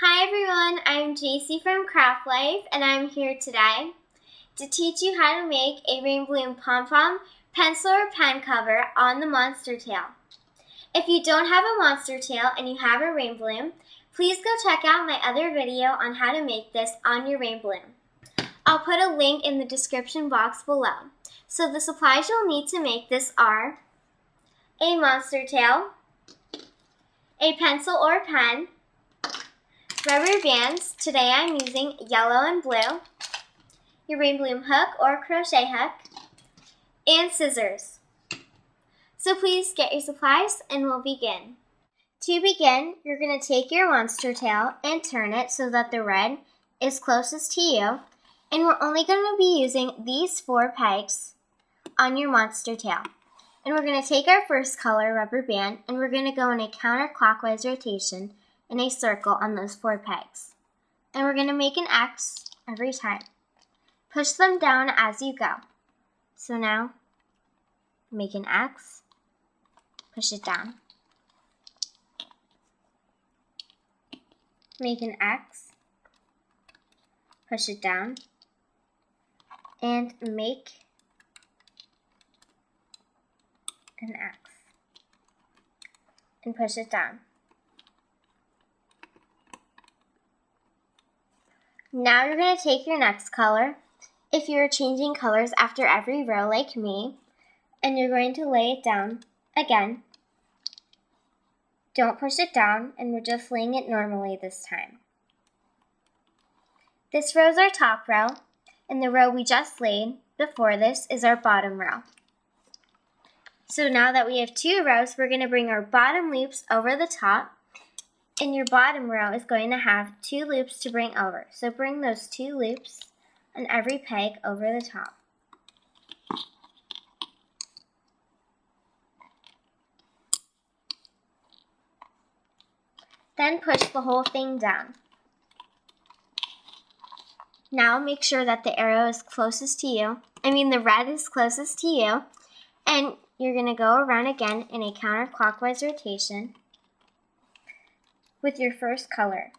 Hi everyone, I'm Jacy from Craft Life and I'm here today to teach you how to make a Rainbow Pom Pom pencil or pen cover on the monster tail. If you don't have a monster tail and you have a rain balloon, please go check out my other video on how to make this on your rain balloon. I'll put a link in the description box below. So the supplies you'll need to make this are a monster tail, a pencil or pen, rubber bands, today I'm using yellow and blue, your rain balloon hook or crochet hook, and scissors. So please get your supplies and we'll begin. To begin, you're going to take your monster tail and turn it so that the red is closest to you, and we're only going to be using these 4 pegs on your monster tail. And we're going to take our first color, rubber band, and we're going to go in a counterclockwise rotation in a circle on those 4 pegs. And we're going to make an X every time. Push them down as you go. So now, make an X, push it down. Make an X, push it down, and make an X, and push it down. Now you're going to take your next color, if you're changing colors after every row like me, and you're going to lay it down again. Don't push it down, and we're just laying it normally this time. This row is our top row, and the row we just laid before this is our bottom row. So now that we have 2 rows, we're going to bring our bottom loops over the top, and your bottom row is going to have 2 loops to bring over. So bring those 2 loops on every peg over the top. Then push the whole thing down. Now make sure that the arrow is closest to you. The red is closest to you. And you're going to go around again in a counterclockwise rotation with your first color.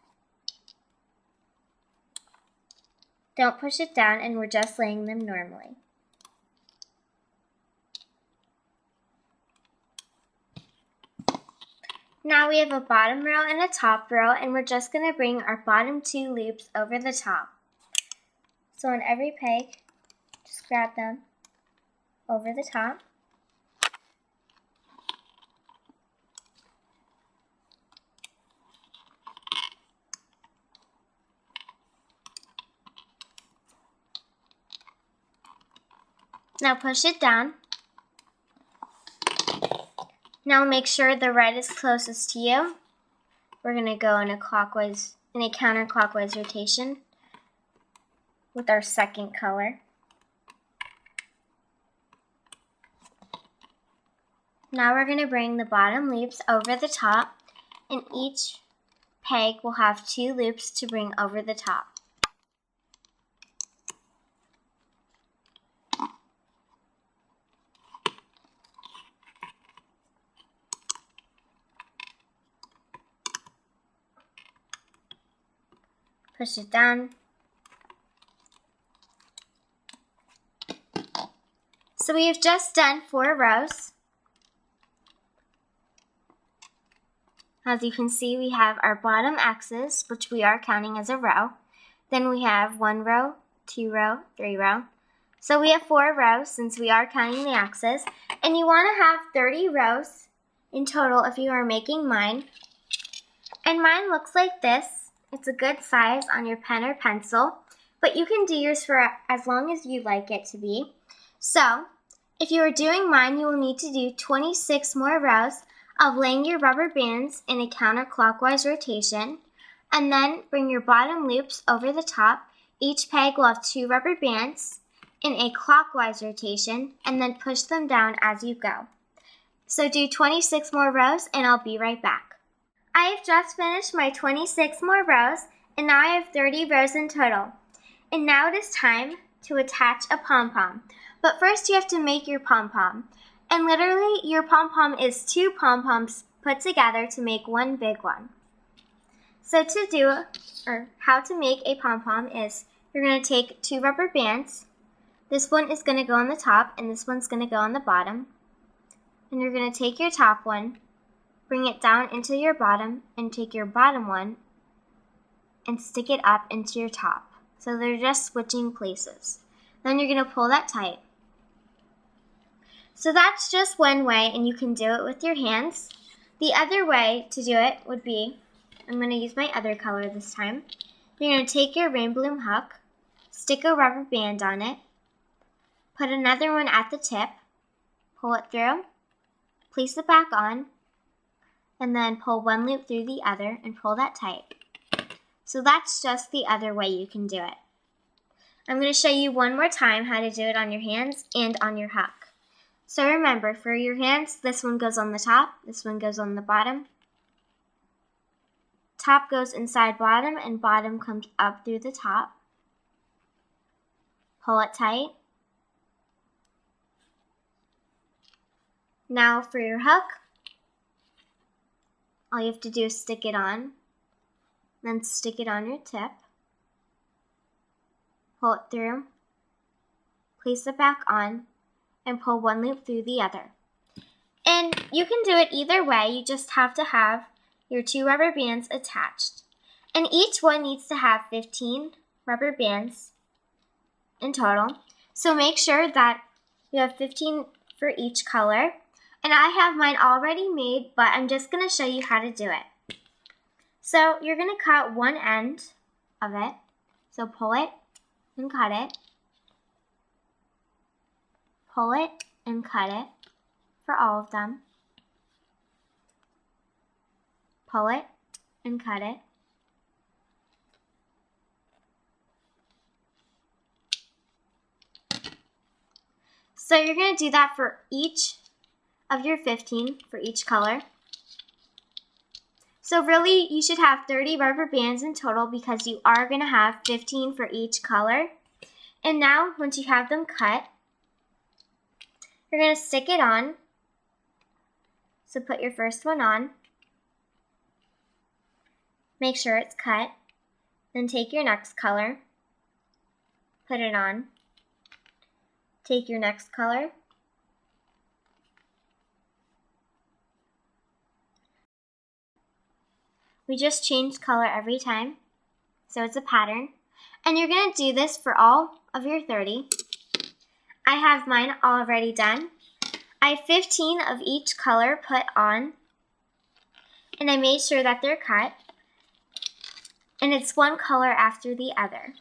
Don't push it down, and we're just laying them normally. Now we have a bottom row and a top row, and we're just going to bring our bottom 2 loops over the top. So on every peg, just grab them over the top. Now push it down. Now make sure the red is closest to you. We're going to go in a counterclockwise rotation with our second color. Now we're going to bring the bottom loops over the top, and each peg will have 2 loops to bring over the top. Push it down. So we have just done 4 rows. As you can see, we have our bottom X's, which we are counting as a row. Then we have 1 row, 2 row, 3 row. So we have 4 rows since we are counting the X's. And you want to have 30 rows in total if you are making mine. And mine looks like this. It's a good size on your pen or pencil, but you can do yours for as long as you like it to be. So, if you are doing mine, you will need to do 26 more rows of laying your rubber bands in a counterclockwise rotation, and then bring your bottom loops over the top. Each peg will have 2 rubber bands in a clockwise rotation, and then push them down as you go. So do 26 more rows, and I'll be right back. I have just finished my 26 more rows, and now I have 30 rows in total. And now it is time to attach a pom-pom. But first you have to make your pom-pom. And literally, your pom-pom is 2 pom-poms put together to make one big one. So to do, or how to make a pom-pom is, you're going to take 2 rubber bands. This one is going to go on the top, and this one's going to go on the bottom. And you're going to take your top one, bring it down into your bottom, and take your bottom one and stick it up into your top. So they're just switching places. Then you're going to pull that tight. So that's just one way, and you can do it with your hands. The other way to do it would be, I'm going to use my other color this time. You're going to take your rain bloom hook, stick a rubber band on it, put another one at the tip, pull it through, place it back on, and then pull one loop through the other and pull that tight. So that's just the other way you can do it. I'm going to show you one more time how to do it on your hands and on your hook. So remember, for your hands, this one goes on the top, this one goes on the bottom. Top goes inside bottom, and bottom comes up through the top. Pull it tight. Now for your hook, all you have to do is stick it on, then stick it on your tip. Pull it through, place it back on, and pull one loop through the other. And you can do it either way, you just have to have your 2 rubber bands attached. And each one needs to have 15 rubber bands in total. So make sure that you have 15 for each color. And I have mine already made, but I'm just going to show you how to do it. So you're going to cut one end of it. So pull it and cut it. Pull it and cut it for all of them. Pull it and cut it. So you're going to do that for each of your 15 for each color. So really, you should have 30 rubber bands in total because you are going to have 15 for each color. And now, once you have them cut, you're going to stick it on. So put your first one on. Make sure it's cut. Then take your next color. Put it on. Take your next color. We just change color every time, so it's a pattern. And you're going to do this for all of your 30. I have mine already done. I have 15 of each color put on, and I made sure that they're cut. And it's one color after the other.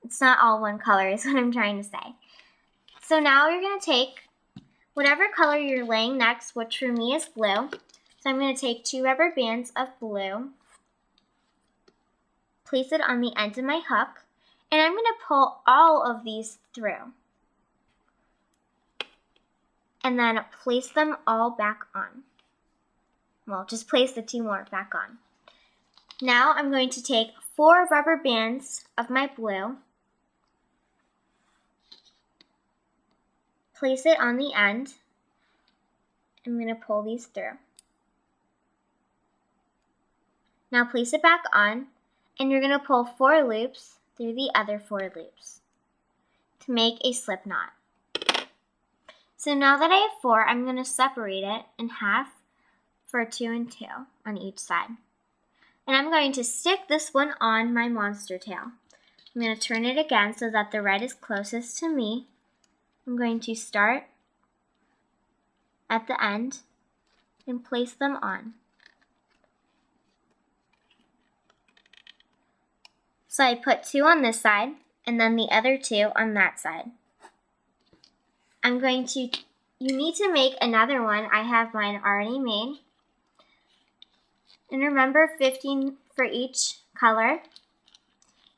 It's not all one color is what I'm trying to say. So now you're going to take whatever color you're laying next, which for me is blue. So I'm going to take 2 rubber bands of blue, place it on the end of my hook, and I'm going to pull all of these through. And then place them all back on. Well, just place the 2 more back on. Now I'm going to take 4 rubber bands of my blue, place it on the end. I'm going to pull these through. Now place it back on, and you're going to pull 4 loops through the other 4 loops to make a slip knot. So now that I have 4, I'm going to separate it in half for 2 and 2 on each side. And I'm going to stick this one on my monster tail. I'm going to turn it again so that the red is closest to me. I'm going to start at the end and place them on. So I put 2 on this side and then the other 2 on that side. You need to make another one. I have mine already made. And remember, 15 for each color.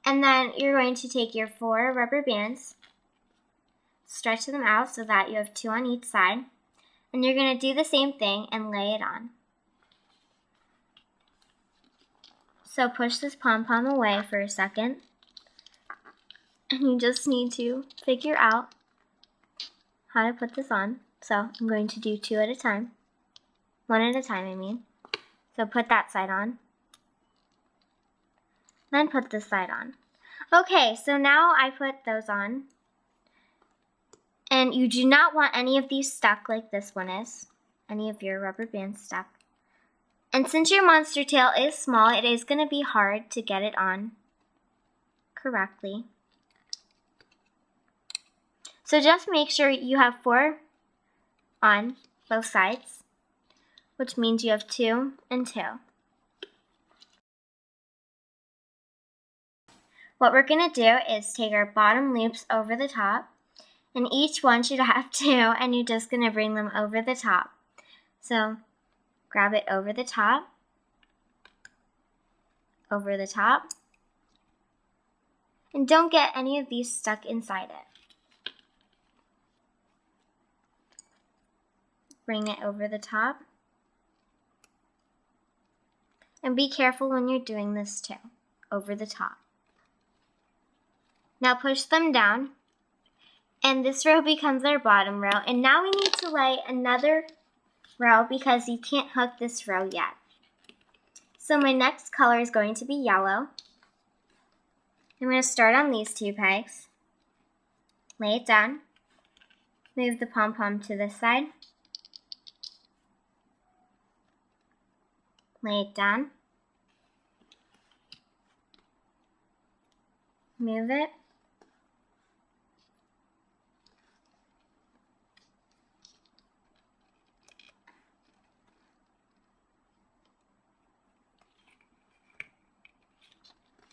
And then you're going to take your 4 rubber bands, stretch them out so that you have 2 on each side. And you're going to do the same thing and lay it on. So push this pom-pom away for a second. And you just need to figure out how to put this on. So I'm going to do 2 at a time. 1 at a time, I mean. So put that side on. Then put this side on. Okay, so now I put those on. And you do not want any of these stuck like this one is. Any of your rubber bands stuck. And since your monster tail is small, it is going to be hard to get it on correctly. So just make sure you have 4 on both sides, which means you have 2 and 2. What we're going to do is take our bottom loops over the top, and each one should have 2, and you're just going to bring them over the top. So grab it over the top, and don't get any of these stuck inside it. Bring it over the top. And be careful when you're doing this too, over the top. Now push them down, and this row becomes our bottom row. And now we need to lay another row because you can't hook this row yet. So my next color is going to be yellow. I'm going to start on these 2 pegs, lay it down, move the pom-pom to this side, lay it down, move it,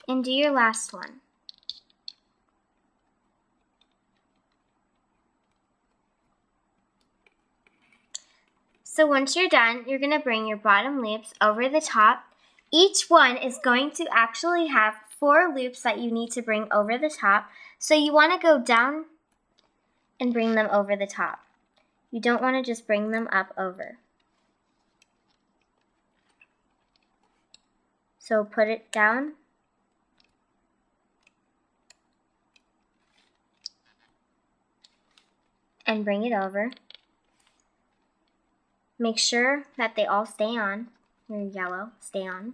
and do your last one. So once you're done, you're going to bring your bottom loops over the top. Each one is going to actually have 4 loops that you need to bring over the top. So you want to go down and bring them over the top. You don't want to just bring them up over. So put it down. And bring it over. Make sure that they all stay on. Your yellow, stay on.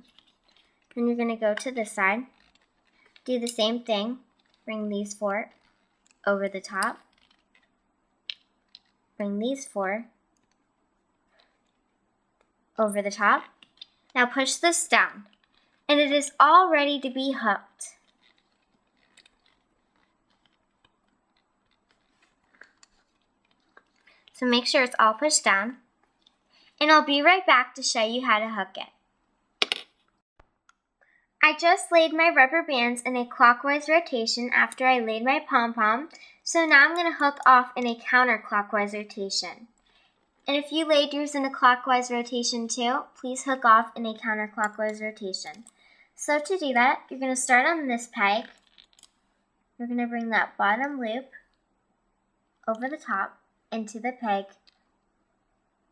Then you're going to go to this side. Do the same thing. Bring these 4 over the top. Bring these 4 over the top. Now push this down. And it is all ready to be hooked. So make sure it's all pushed down. And I'll be right back to show you how to hook it. I just laid my rubber bands in a clockwise rotation after I laid my pom-pom, so now I'm going to hook off in a counterclockwise rotation. And if you laid yours in a clockwise rotation too, please hook off in a counterclockwise rotation. So to do that, you're going to start on this peg. You're going to bring that bottom loop over the top into the peg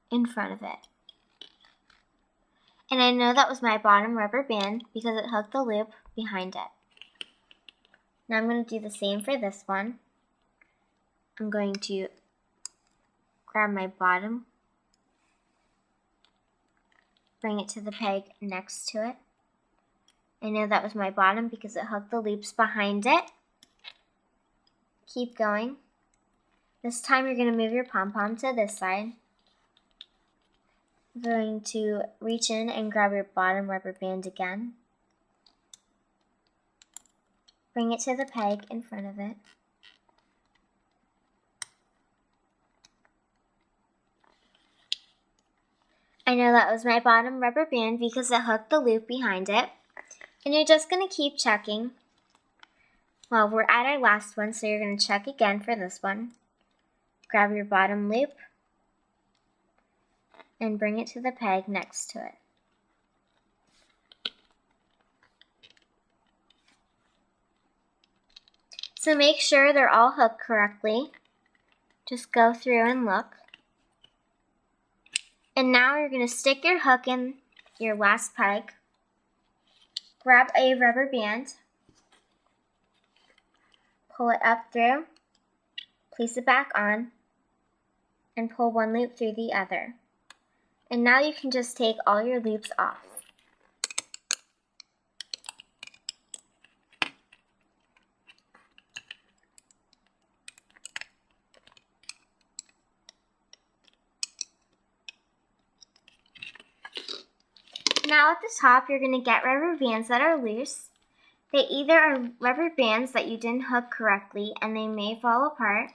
in front of it. And I know that was my bottom rubber band because it hooked the loop behind it. Now I'm going to do the same for this one. I'm going to grab my bottom, bring it to the peg next to it. I know that was my bottom because it hooked the loops behind it. Keep going. This time you're going to move your pom-pom to this side. You're going to reach in and grab your bottom rubber band again. Bring it to the peg in front of it. I know that was my bottom rubber band because it hooked the loop behind it. And you're just going to keep checking. Well, we're at our last one, so you're going to check again for this one. Grab your bottom loop and bring it to the peg next to it. So make sure they're all hooked correctly. Just go through and look. And now you're going to stick your hook in your last peg. Grab a rubber band. Pull it up through. Place it back on. And pull one loop through the other. And now you can just take all your loops off. Now at the top, you're going to get rubber bands that are loose. They either are rubber bands that you didn't hook correctly and they may fall apart,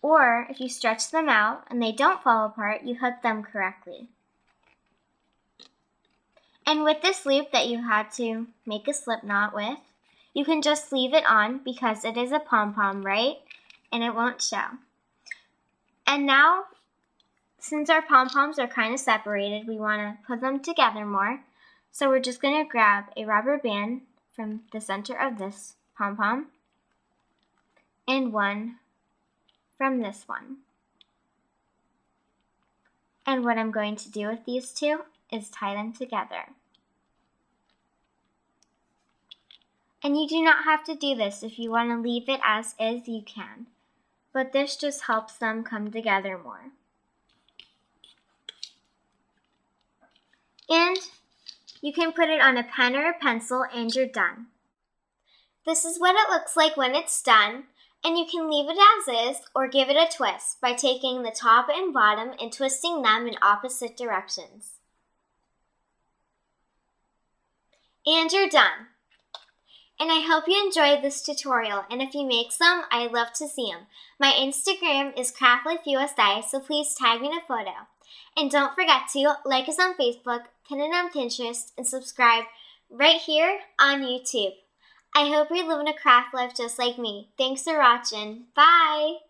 or if you stretch them out and they don't fall apart, you hook them correctly. And with this loop that you had to make a slip knot with, you can just leave it on because it is a pom-pom, right? And it won't show. And now, since our pom-poms are kind of separated, we want to put them together more. So we're just going to grab a rubber band from the center of this pom-pom and one from this one. And what I'm going to do with these two is tie them together. And you do not have to do this. If you want to leave it as is, you can. But this just helps them come together more. And you can put it on a pen or a pencil and you're done. This is what it looks like when it's done, and you can leave it as is or give it a twist by taking the top and bottom and twisting them in opposite directions. And you're done. And I hope you enjoyed this tutorial, and if you make some, I'd love to see them. My Instagram is CraftLifeUSA, so please tag me in a photo. And don't forget to like us on Facebook, pin it on Pinterest, and subscribe right here on YouTube. I hope you're living a craft life just like me. Thanks for watching. Bye!